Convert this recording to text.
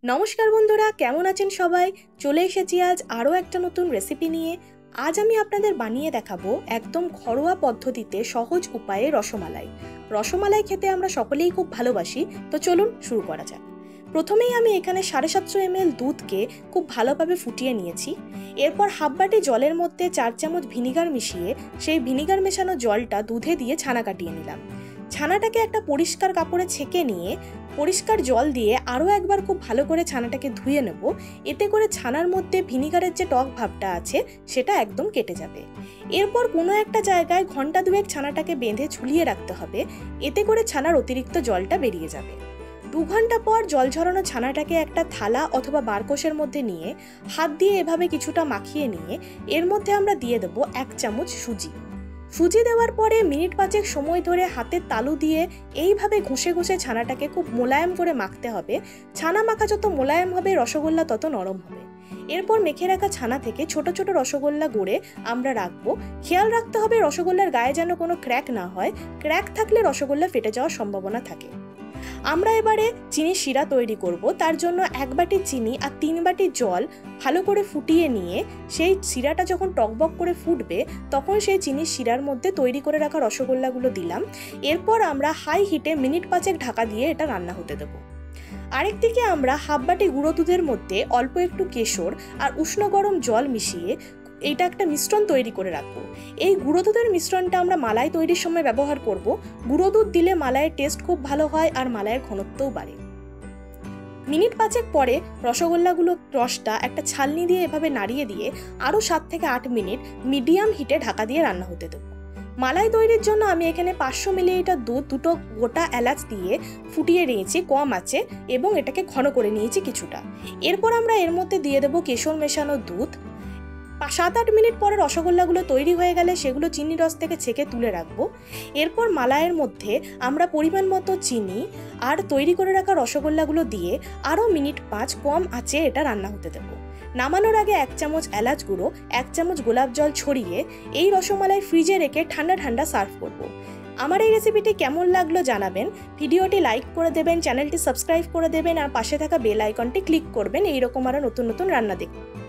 নমস্কার বন্ধুরা, কেমন আছেন সবাই? চলে এসেছি আজ আরও একটা নতুন রেসিপি নিয়ে। আজ আমি আপনাদের বানিয়ে দেখাবো একদম ঘরোয়া পদ্ধতিতে সহজ উপায়ে রসমালাই। রসমালাই খেতে আমরা সকলেই খুব ভালোবাসি, তো চলুন শুরু করা যাক। প্রথমেই আমি এখানে 750 ml দুধকে খুব ভালোভাবে ফুটিয়ে নিয়েছি। এরপর হাফ বাটি জলের মধ্যে 4 চামচ ভিনিগার মিশিয়ে সেই ভিনিগার মেশানো জলটা দুধে দিয়ে ছানা কাটিয়ে নিলাম। ছানাটাকে একটা পরিষ্কার কাপড়ে ছেঁকে নিয়ে পরিষ্কার জল দিয়ে আরও একবার খুব ভালো করে ছানাটাকে ধুয়ে নেব। এতে করে ছানার মধ্যে ভিনিগারের যে টক ভাবটা আছে সেটা একদম কেটে যাবে। এরপর কোনো একটা জায়গায় ঘন্টা দুয়েক ছানাটাকে বেঁধে ঝুলিয়ে রাখতে হবে। এতে করে ছানার অতিরিক্ত জলটা বেরিয়ে যাবে। 2 ঘন্টা পর জল ঝরানো ছানাটাকে একটা থালা অথবা বারকোশের মধ্যে নিয়ে হাত দিয়ে এভাবে কিছুটা মাখিয়ে নিয়ে এর মধ্যে আমরা দিয়ে দেবো 1 চামচ সুজি। সুজি দেওয়ার পরে মিনিট 5 সময় ধরে হাতের তালু দিয়ে এইভাবে ঘষে ঘষে ছানাটাকে খুব মোলায়েম করে মাখতে হবে। ছানা মাখা যত মোলায়েম হবে রসগোল্লা তত নরম হবে। এরপর মেখে রাখা ছানা থেকে ছোট ছোট রসগোল্লা গড়ে আমরা রাখবো। খেয়াল রাখতে হবে রসগোল্লার গায়ে যেন কোনো ক্র্যাক না হয়। ক্র্যাক থাকলে রসগোল্লা ফেটে যাওয়ার সম্ভাবনা থাকে। আমরা এবারে চিনির শিরা তৈরি করব। তার জন্য 1 বাটি চিনি আর 3 বাটি জল ভালো করে ফুটিয়ে নিয়ে সেই শিরাটা যখন টকবক করে ফুটবে তখন সেই চিনির শিরার মধ্যে তৈরি করে রাখা রসগোল্লাগুলো দিলাম। এরপর আমরা হাই হিটে মিনিট 5 ঢাকা দিয়ে এটা রান্না হতে দেবো। আরেকদিকে আমরা হাফ বাটি গুঁড়ো দুধের মধ্যে অল্প একটু কেশর আর উষ্ণ গরম জল মিশিয়ে এইটা একটা মিশ্রণ তৈরি করে রাখবো। এই গুঁড়ো দুধের মিশ্রণটা আমরা মালাই তৈরির সময় ব্যবহার করব। গুঁড়ো দুধ দিলে মালাইয়ের টেস্ট খুব ভালো হয় আর মালাইয়ের ঘনত্বও বাড়ে। মিনিট 5 পরে রসগোল্লাগুলো রসটা একটা ছালনি দিয়ে এভাবে নাড়িয়ে দিয়ে আরও 7 থেকে 8 মিনিট মিডিয়াম হিটে ঢাকা দিয়ে রান্না হতে দেবো। মালাই তৈরির জন্য আমি এখানে 500 মিলিলিটার দুধ দুটো গোটা এলাচ দিয়ে ফুটিয়ে নিয়েছি কম আঁচে এবং এটাকে ঘন করে নিয়েছি কিছুটা। এরপর আমরা এর মধ্যে দিয়ে দেবো কেশর মেশানো দুধ। 7-8 মিনিট পরে রসগোল্লাগুলো তৈরি হয়ে গেলে সেগুলো চিনি রস থেকে ছেঁকে তুলে রাখবো। এরপর মালাইয়ের মধ্যে আমরা পরিমাণ মতো চিনি আর তৈরি করে রাখা রসগোল্লাগুলো দিয়ে আরও মিনিট 5 কম আঁচে এটা রান্না হতে দেবো। নামানোর আগে 1 চামচ এলাচ গুঁড়ো 1 চামচ গোলাপ জল ছড়িয়ে এই রসমালাই ফ্রিজে রেখে ঠান্ডা ঠান্ডা সার্ভ করব। আমার এই রেসিপিটি কেমন লাগলো জানাবেন। ভিডিওটি লাইক করে দেবেন, চ্যানেলটি সাবস্ক্রাইব করে দেবেন আর পাশে থাকা বেল আইকনটি ক্লিক করবেন এইরকম আরও নতুন নতুন রান্না দেখতে।